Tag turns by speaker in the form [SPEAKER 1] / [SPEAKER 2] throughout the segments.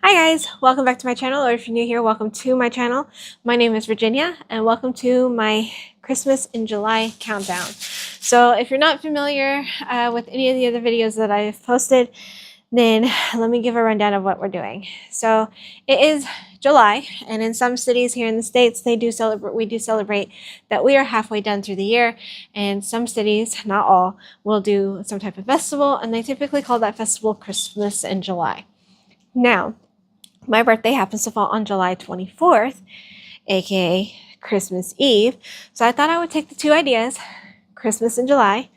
[SPEAKER 1] Hi guys, welcome back to my channel, or if you're new here, welcome to my channel. My name is Virginia and welcome to my Christmas in July countdown. So if you're not familiar with any of the other videos that I've posted, then let me give a rundown of what we're doing. So it is July, and in some cities here in the States, we do celebrate that we are halfway done through the year, and some cities, not all, will do some type of festival, and they typically call that festival Christmas in July. Now, my birthday happens to fall on July 24th, aka Christmas Eve. So I thought I would take the two ideas, Christmas in July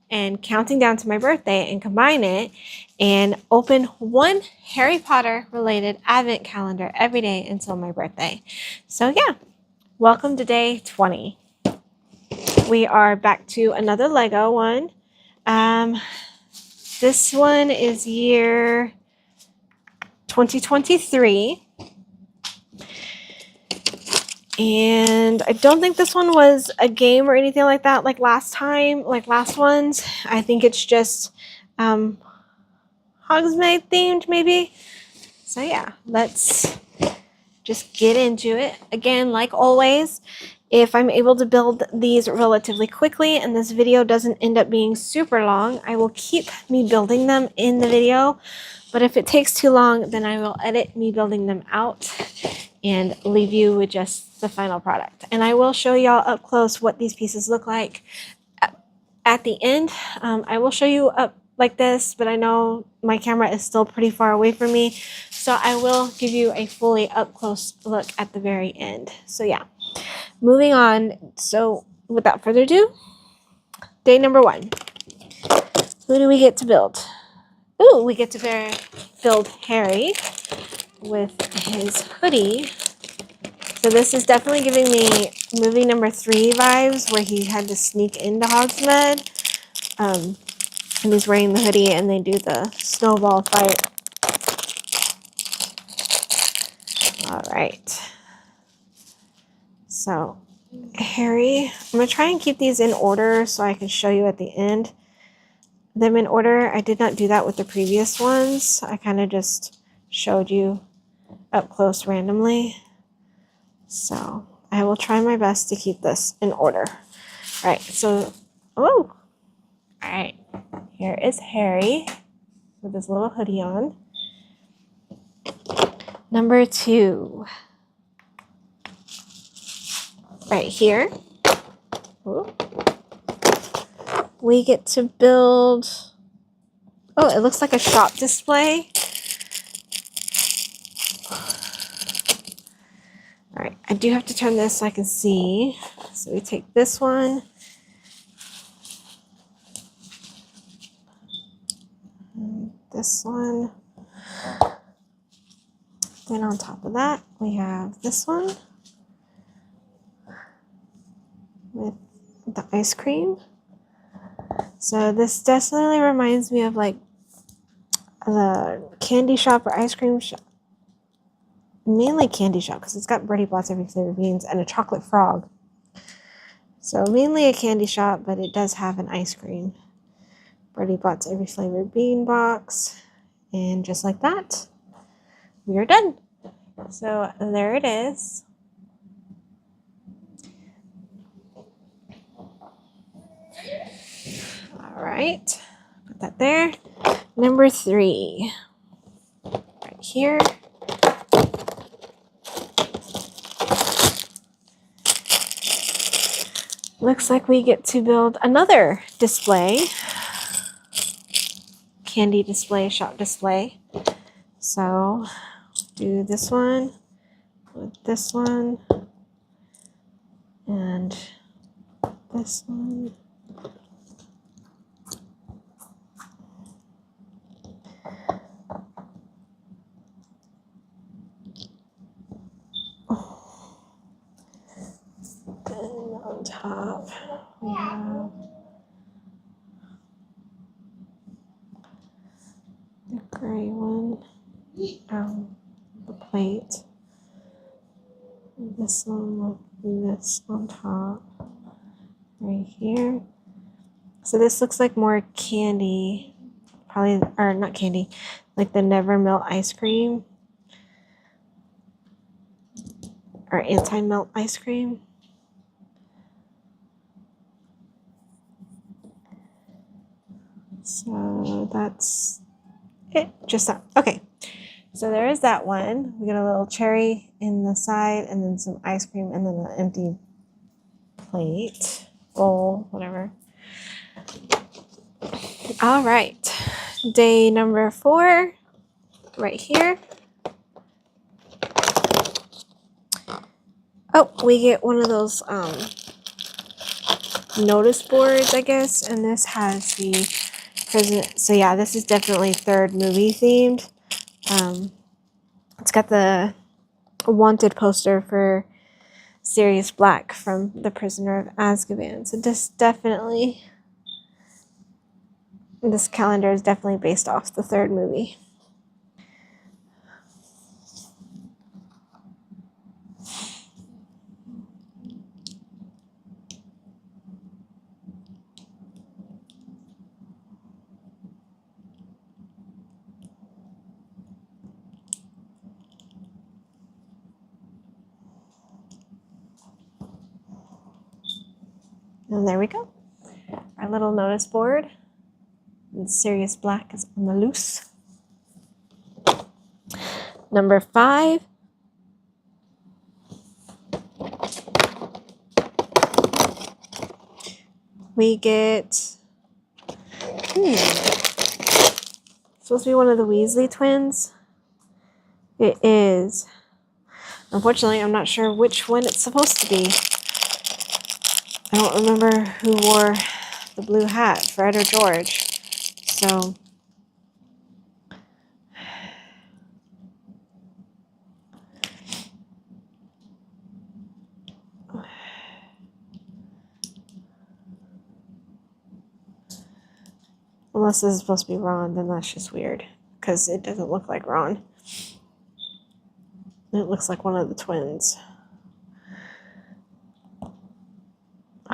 [SPEAKER 1] and counting down to my birthday, and combine it and open one Harry Potter related advent calendar every day until my birthday. So yeah, welcome to day 20. We are back to another Lego one. This one is year 2023. And I don't think this one was a game or anything like that like last ones. I think it's just Hogsmeade themed maybe. So yeah, let's just get into it. Again, like always, if I'm able to build these relatively quickly and this video doesn't end up being super long, I will keep me building them in the video. But if it takes too long, then I will edit me building them out and leave you with just the final product. And I will show y'all up close what these pieces look like at the end. I will show you up like this, but I know my camera is still pretty far away from me, so I will give you a fully up close look at the very end. So yeah, moving on. So without further ado, day number 1. Who do we get to build? Ooh, we get to build Harry with his hoodie. So this is definitely giving me movie number 3 vibes, where he had to sneak into Hogsmeade. And he's wearing the hoodie and they do the snowball fight. All right. So Harry, I'm going to try and keep these in order so I can show you at the end them in order. I did not do that with the previous ones. I kind of just showed you up close randomly. So I will try my best to keep this in order. All right, so, all right, here is Harry with his little hoodie on. Number 2, right here, we get to build, it looks like a shop display. All right, I do have to turn this so I can see. So we take this one. And this one. Then on top of that, we have this one with the ice cream. So this definitely reminds me of like the candy shop or ice cream shop. Mainly candy shop, because it's got Bertie Bott's every flavor beans and a chocolate frog. So mainly a candy shop, but it does have an ice cream. Bertie Bott's every flavored bean box. And just like that, we are done. So there it is. All right, put that there. Number 3, right here. Looks like we get to build another display, candy display, shop display. So do this one with this one and this one. And on top we have the gray one, the plate. This one with this on top, right here. So this looks like more candy, probably, or not candy, like the Never Melt ice cream. or anti-melt ice cream. So that's it, just that. Okay, so there is that one. We got a little cherry in the side and then some ice cream and then an empty plate, bowl, whatever. All right, day number 4, right here. Oh, we get one of those notice boards, I guess, and this has the president. So yeah, this is definitely third movie themed. It's got the wanted poster for Sirius Black from The Prisoner of Azkaban. So this calendar is definitely based off the third movie. And there we go. Our little notice board. And Sirius Black is on the loose. Number 5. We get... supposed to be one of the Weasley twins. It is. Unfortunately, I'm not sure which one it's supposed to be. I don't remember who wore the blue hat, Fred or George. So, unless this is supposed to be Ron, then that's just weird. Because it doesn't look like Ron. It looks like one of the twins.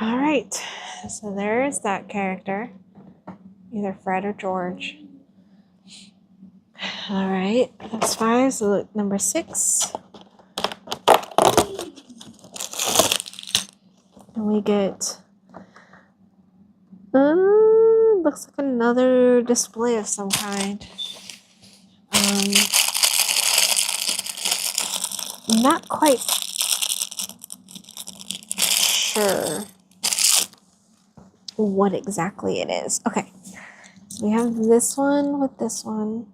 [SPEAKER 1] Alright, so there's that character. Either Fred or George. Alright, that's 5. So look, number 6. And we get... looks like another display of some kind. Not quite sure what exactly it is. Okay, so we have this one with this one.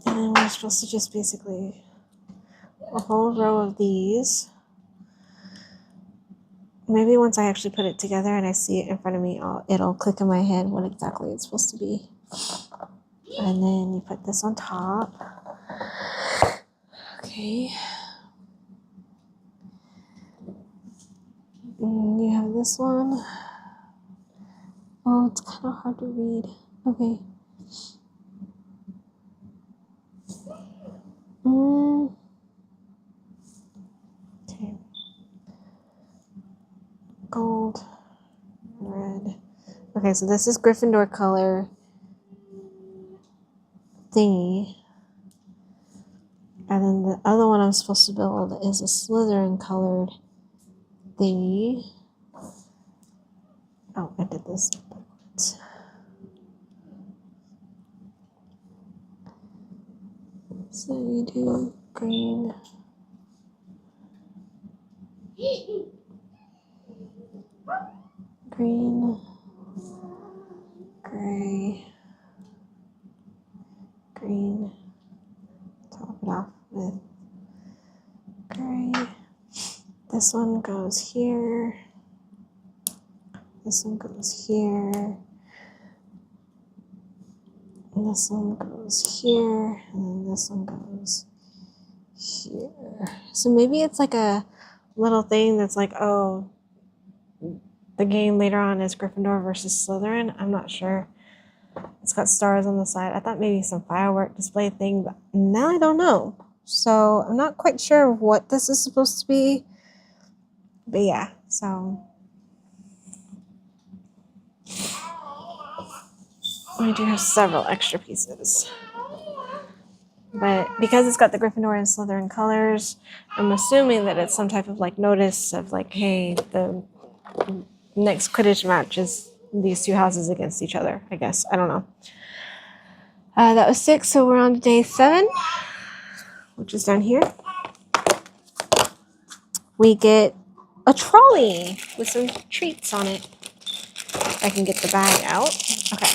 [SPEAKER 1] And we're supposed to just basically a whole row of these. Maybe once I actually put it together and I see it in front of me, it'll click in my head what exactly it's supposed to be. And then you put this on top. Okay. And you have this one. Oh, it's kind of hard to read. Okay. Okay. Gold, red. Okay, so this is Gryffindor color thingy. And then the other one I'm supposed to build is a Slytherin colored thingy. Oh, I did this backwards. So you do green. Green. Gray. Green. Top it off with gray. This one goes here. This one goes here. And this one goes here. And then this one goes here. So maybe it's like a little thing that's like, oh, the game later on is Gryffindor versus Slytherin. I'm not sure. It's got stars on the side. I thought maybe some firework display thing, but now I don't know. So I'm not quite sure what this is supposed to be. But yeah, so we do have several extra pieces. But because it's got the Gryffindor and Slytherin colors, I'm assuming that it's some type of like notice of like, hey, the next Quidditch match is these two houses against each other, I guess. I don't know. That was 6, so we're on to day 7, which is down here. We get a trolley with some treats on it. If I can get the bag out. Okay.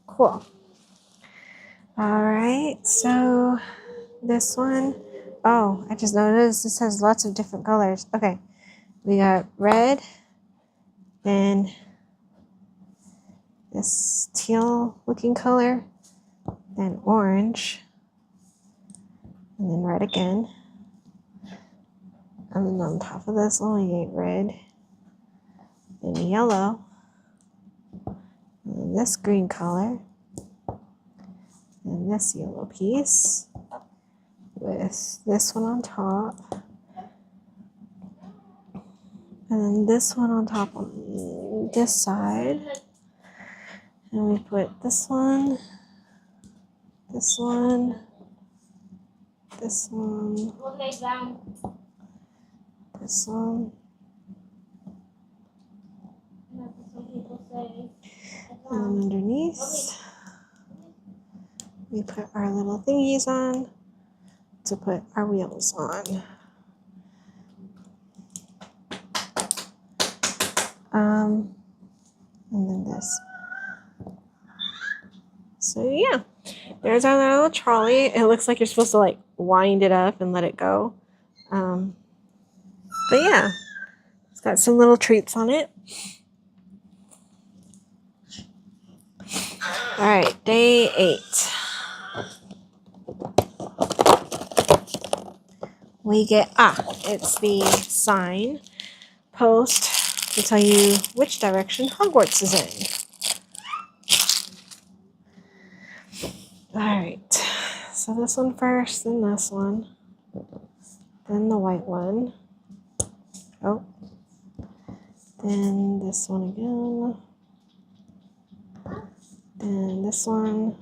[SPEAKER 1] Cool. All right, so this one, oh, I just noticed this has lots of different colors. Okay, we got red, then this teal looking color, then orange, and then red again. And then on top of this one, we get red, then yellow, and this green color, and this yellow piece with this one on top, and then this one on top on this side, and we put this one, this one, this one, this one, and then underneath we put our little thingies on to put our wheels on. And then this. So yeah, there's our little trolley. It looks like you're supposed to like wind it up and let it go. But yeah, it's got some little treats on it. All right, day 8. We get, it's the sign post to tell you which direction Hogwarts is in. All right, so this one first, then this one, then the white one. Oh, then this one again, then this one,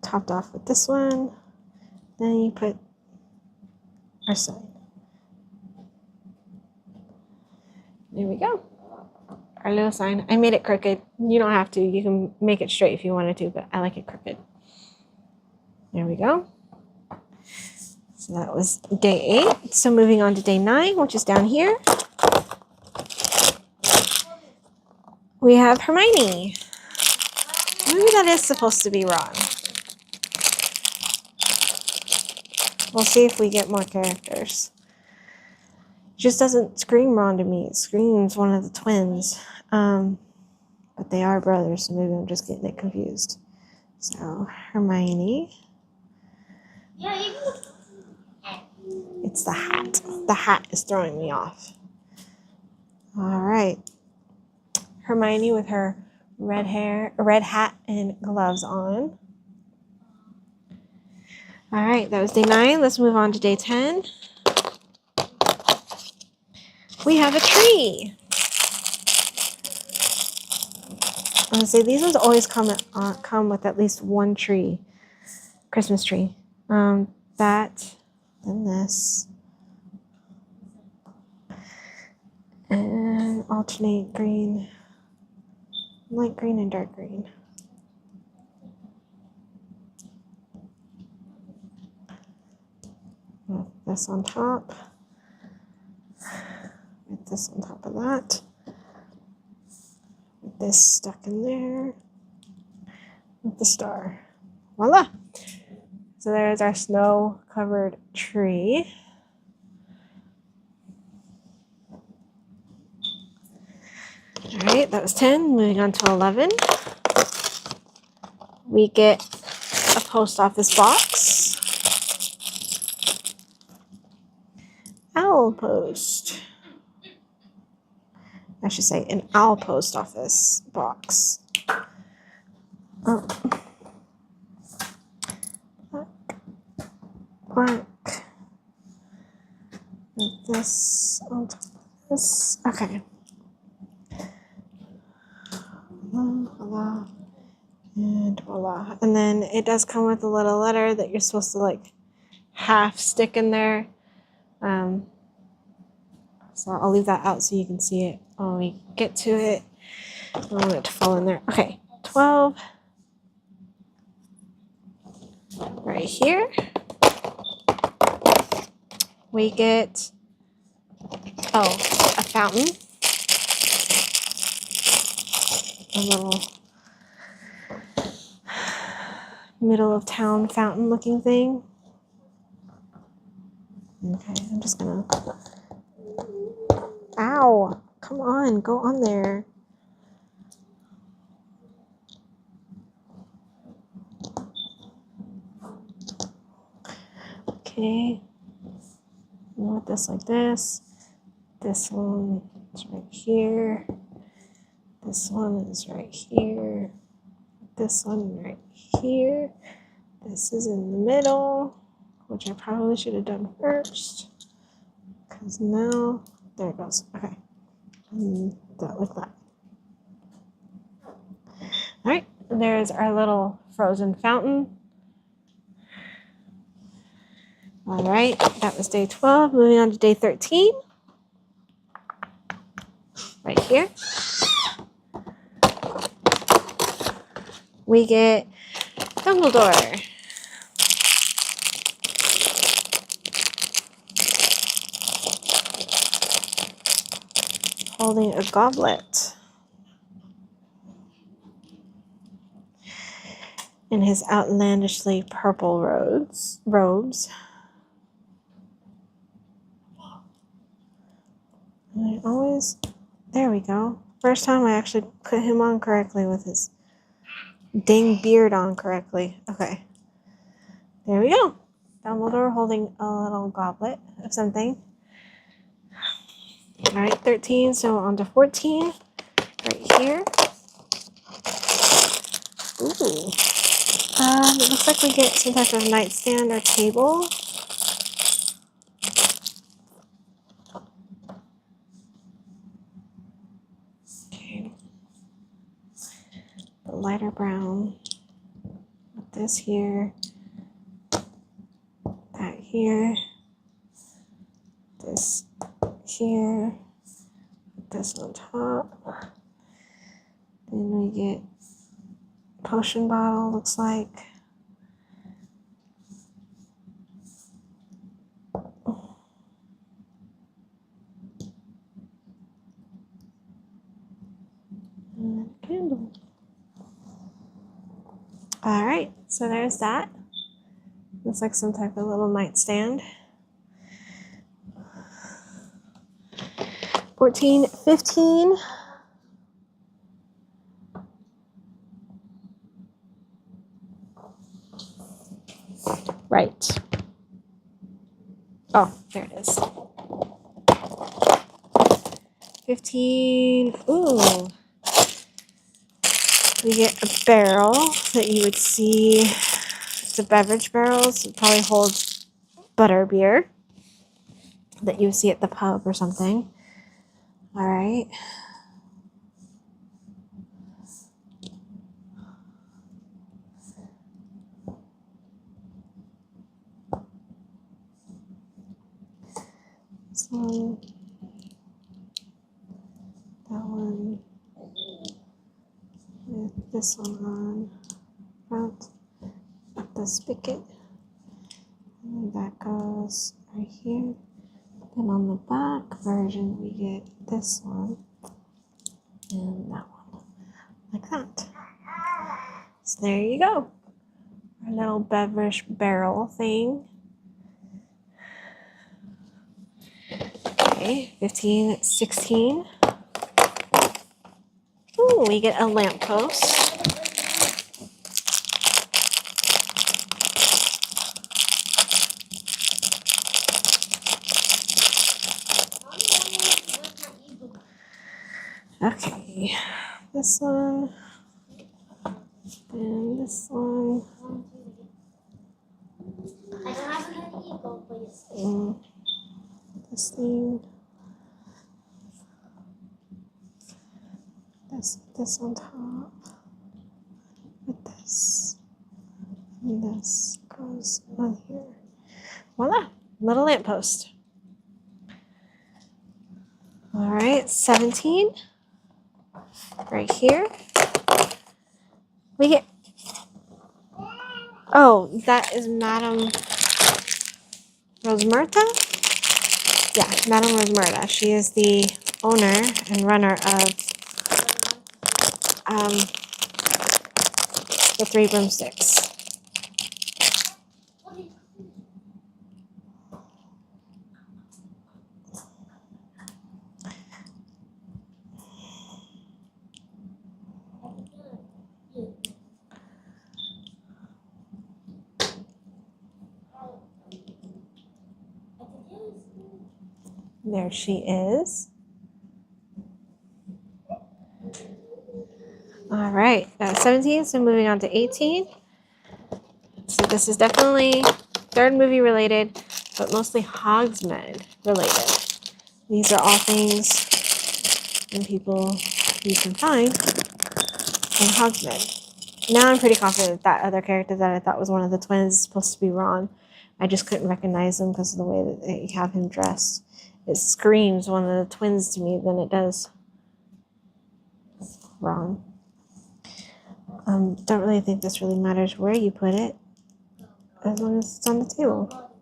[SPEAKER 1] topped off with this one, then you put our sign. There we go. Our little sign. I made it crooked. You don't have to. You can make it straight if you wanted to, but I like it crooked. There we go. So that was day 8. So moving on to day 9, which is down here. We have Hermione. Maybe that is supposed to be Ron. We'll see if we get more characters. It just doesn't scream Ron to me. It screams one of the twins. But they are brothers, so maybe I'm just getting it confused. So, Hermione. It's the hat. The hat is throwing me off. All right. Hermione with her red hat, and gloves on. All right, that was day 9. Let's move on to day 10. We have a tree. I would say these ones always come with at least one tree, Christmas tree. That, then this, and alternate green, light green and dark green. With this on top, with this on top of that. This stuck in there with the star. Voila! So there's our snow-covered tree. All right, that was 10. Moving on to 11. We get a post office box. Owl post. I should say an owl post office box. Oh. Black. With this on top of this. Okay. And voila. And then it does come with a little letter that you're supposed to like half stick in there. So I'll leave that out so you can see it when we get to it. I don't want it to fall in there. Okay, 12. Right here. We get, oh, a fountain. A little middle of town fountain looking thing. Okay, I'm just gonna, ow, come on, go on there. Okay, we'll want this like this. This one is right here. This one is right here. This one right here. This is in the middle, which I probably should have done first. Because now, there it goes. Okay. And that like that. All right, there's our little frozen fountain. All right, that was day 12. Moving on to day 13. Right here. We get Dumbledore. Holding a goblet. In his outlandishly purple robes. And I always, there we go. First time I actually put him on correctly with his dang beard on correctly. Okay. There we go. Dumbledore holding a little goblet of something. All right, 13, so on to 14. Right here. Ooh. It looks like we get some type of nightstand or table. Okay. The lighter brown. With this here. That here. This here. Put this on top. Then we get potion bottle, looks like. And a candle. All right, so there's that. Looks like some type of little nightstand. 14, 15. Right. Oh, there it is. 15. Ooh. We get a barrel that you would see. It's a beverage barrel, so it probably holds butter beer that you would see at the pub or something. All right. So that one with this one on front of the spigot. And that goes right here. Then on the back version, we get this one and that one, like that. So there you go. Our little beverage barrel thing. Okay, 15, 16. Ooh, we get a lamppost. Okay, this one, and this one. And this thing. This on top. with this. And this goes on here. Voila, little lamppost. All right, 17. Right here. We get, oh, that is Madame Rosmerta? Yeah, Madame Rosmerta. She is the owner and runner of the Three Broomsticks. There she is. All right, that's 17, so moving on to 18. So this is definitely third movie related, but mostly Hogsmeade related. These are all things and people you can find in Hogsmeade. Now I'm pretty confident that other character that I thought was one of the twins is supposed to be Ron. I just couldn't recognize him because of the way that they have him dressed. It screams one of the twins to me than it does Ron. Don't really think this really matters where you put it, as long as it's on the table.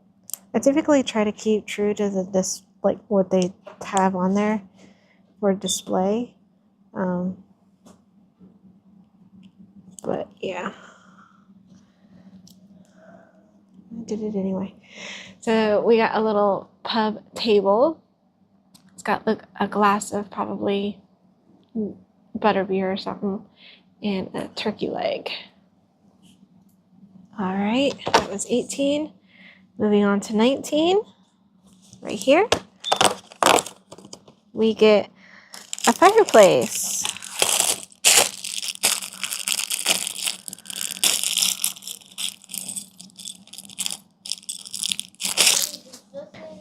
[SPEAKER 1] I typically try to keep true to this like what they have on there for display. But yeah, I did it anyway. So we got a little pub table. It's got like a glass of probably butterbeer or something and a turkey leg. All right, that was 18. Moving on to 19. Right here, we get a fireplace.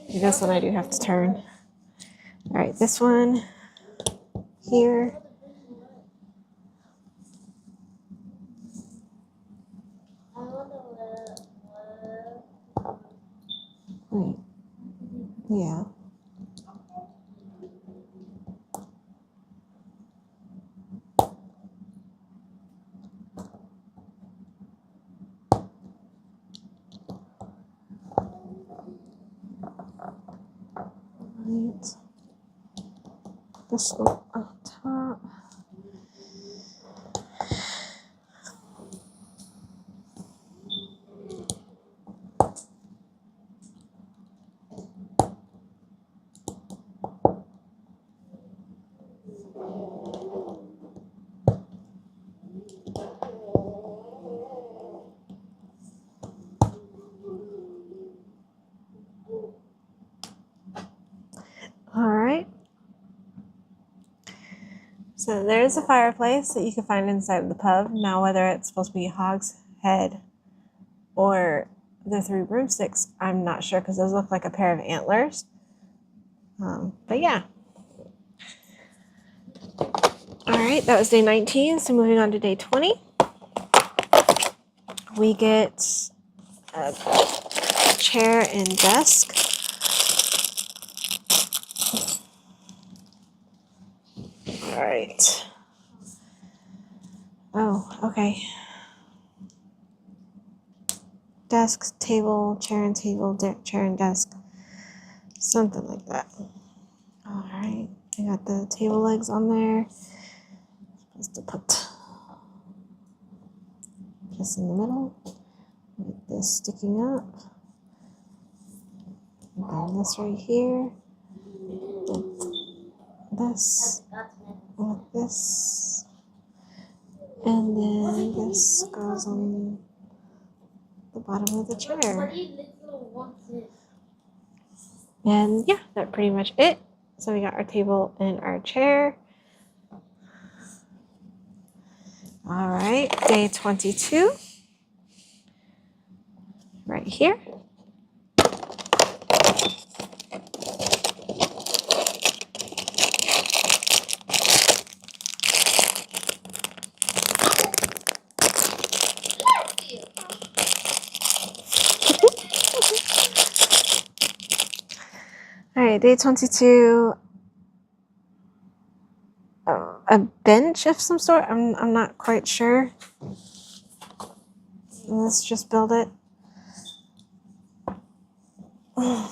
[SPEAKER 1] This one I do have to turn. All right, this one here. Wait. Yeah. Right. This one up top. All right. So there's a fireplace that you can find inside of the pub. Now, whether it's supposed to be Hogshead or the Three Broomsticks, I'm not sure because those look like a pair of antlers. But yeah. All right, that was day 19. So moving on to day 20, we get a chair and desk. All right. Oh, okay. Desk, table, chair and table, chair and desk. Something like that. All right. I got the table legs on there. Supposed to put this in the middle with this sticking up. And this right here. With this. With this. And then this goes on the bottom of the chair. And yeah, that's pretty much it. So we got our table and our chair. All right, day 22. Right here. right, day 22. A bench of some sort. I'm not quite sure. Let's just build it. It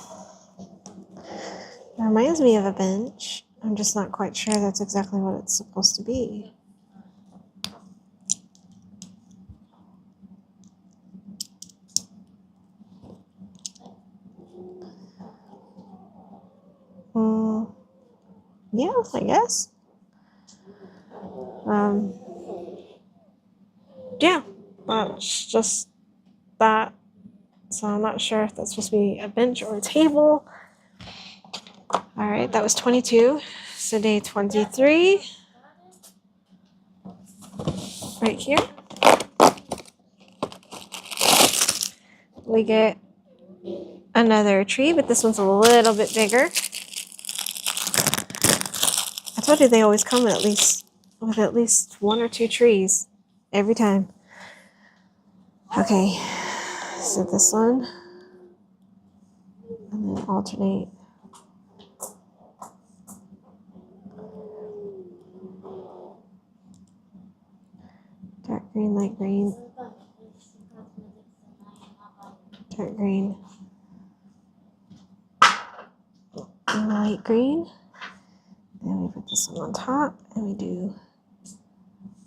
[SPEAKER 1] reminds me of a bench. I'm just not quite sure that's exactly what it's supposed to be. Yeah, I guess. Yeah, that's just that. So I'm not sure if that's supposed to be a bench or a table. All right, that was 22. So day 23, right here, we get another tree, but this one's a little bit bigger. I told you they always come with at least 1 or 2 trees every time. Okay, so this one, and then alternate. Dark green, light green, dark green, and light green. Then we put this one on top, and we do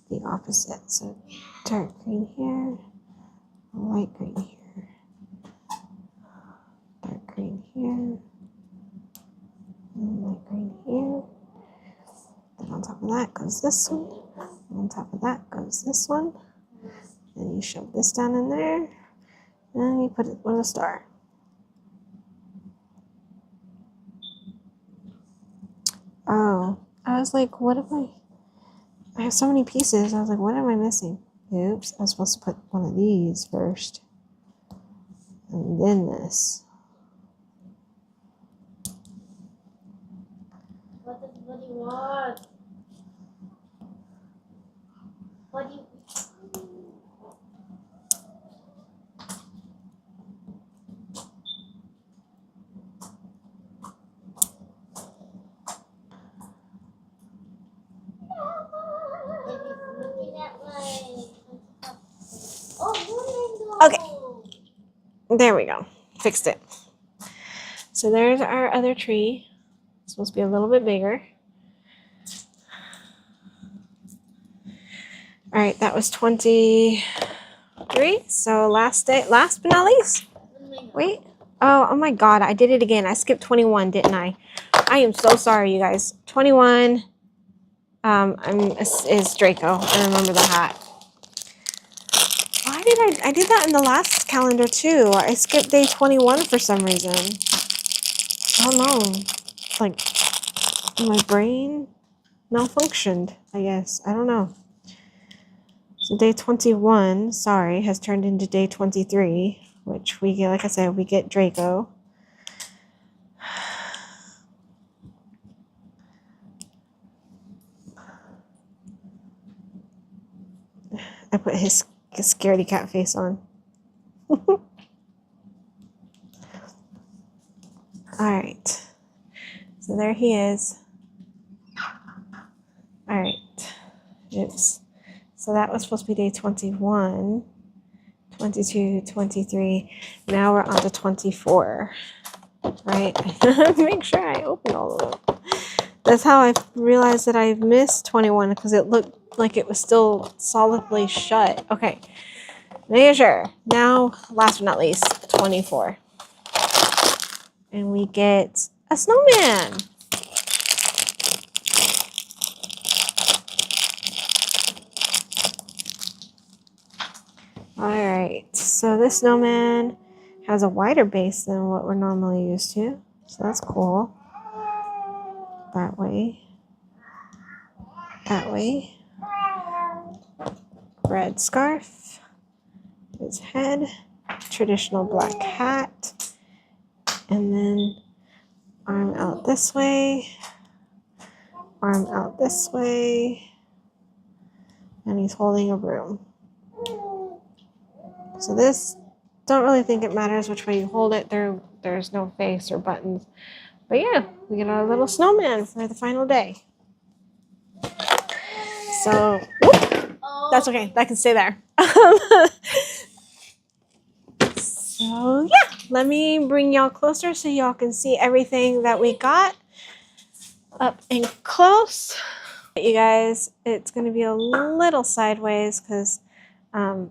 [SPEAKER 1] the opposite. So dark green here, light green here, dark green here, and light green here. Then on top of that goes this one. And on top of that goes this one. And you shove this down in there, and you put it on a star. Oh, I was like, what am I have so many pieces. I was like, what am I missing? Oops, I was supposed to put one of these first. And then this.
[SPEAKER 2] What does Buddy want? What do you...
[SPEAKER 1] Okay, there we go. Fixed it. So there's our other tree. It's supposed to be a little bit bigger. All right, that was 23. So last but not least. Wait. Oh my God, I did it again. I skipped 21, didn't I? I am so sorry, you guys. 21 is Draco. I remember the hat. Why did I did that in the last calendar too? I skipped day 21 for some reason. I don't know. It's like my brain malfunctioned, I guess. I don't know. So day 21, sorry, has turned into day 23, which we get, like I said, we get Draco. I put his scaredy cat face on. All right. So there he is. All right. Oops. So that was supposed to be day 21, 22, 23. Now we're on to 24. Right? Make sure I open all of them. That's how I realized that I missed 21 because it looked like it was still solidly shut. Okay. Make sure. Now, last but not least, 24. And we get a snowman. All right, so this snowman has a wider base than what we're normally used to. So that's cool. That way. That way. Red scarf. His head. Traditional black hat. And then arm out this way. Arm out this way. And he's holding a broom. So this, don't really think it matters which way you hold it. There's no face or buttons. But yeah, we get our little snowman for the final day. So, whoop,
[SPEAKER 2] Oh.
[SPEAKER 1] that's okay. That can stay there. So yeah, let me bring y'all closer so y'all can see everything that we got up and close. You guys, it's going to be a little sideways because I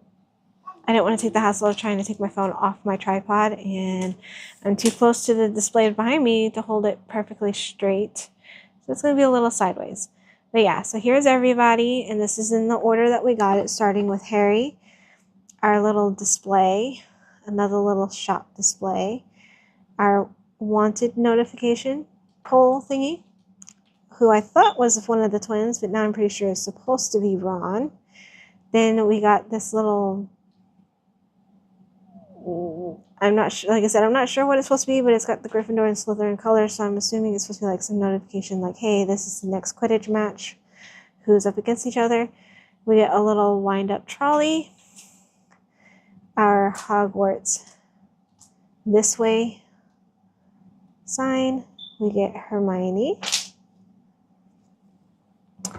[SPEAKER 1] didn't want to take the hassle of trying to take my phone off my tripod, and I'm too close to the display behind me to hold it perfectly straight. So it's going to be a little sideways. But yeah, so here's everybody, and this is in the order that we got it, starting with Harry, our little display, another little shop display, our wanted notification poll thingy, who I thought was one of the twins, but now I'm pretty sure is supposed to be Ron. Then we got this little, I'm not sure, like I said, I'm not sure what it's supposed to be, but it's got the Gryffindor and Slytherin colors, so I'm assuming it's supposed to be like some notification like, hey, this is the next Quidditch match, who's up against each other. We get a little wind-up trolley, our Hogwarts this way sign, we get Hermione,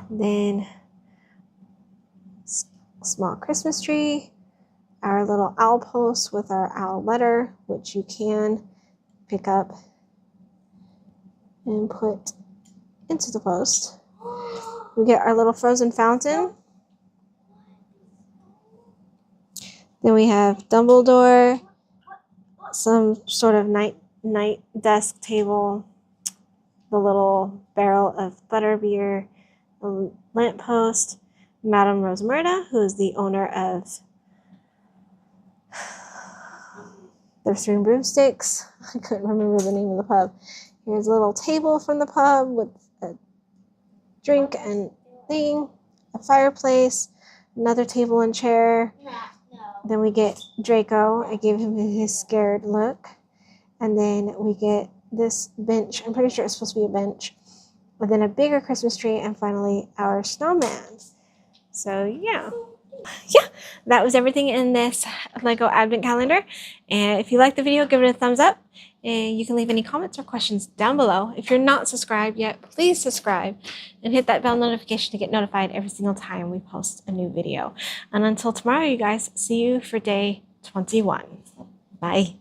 [SPEAKER 1] then small Christmas tree, our little owl post with our owl letter, which you can pick up and put into the post. We get our little frozen fountain. Then we have Dumbledore, some sort of night desk table, the little barrel of butterbeer, a lamppost, Madame Rosmerta, who is the owner of the Three Broomsticks. I couldn't remember the name of the pub. Here's a little table from the pub with a drink and thing, a fireplace, another table and chair.
[SPEAKER 2] No.
[SPEAKER 1] Then we get Draco. I gave him his scared look. And then we get this bench. I'm pretty sure it's supposed to be a bench. And then a bigger Christmas tree. And finally, our snowman. So, yeah. Yeah, that was everything in this Lego Advent Calendar. And if you liked the video, give it a thumbs up. And you can leave any comments or questions down below. If you're not subscribed yet, please subscribe and hit that bell notification to get notified every single time we post a new video. And until tomorrow, you guys, see you for day 21. Bye.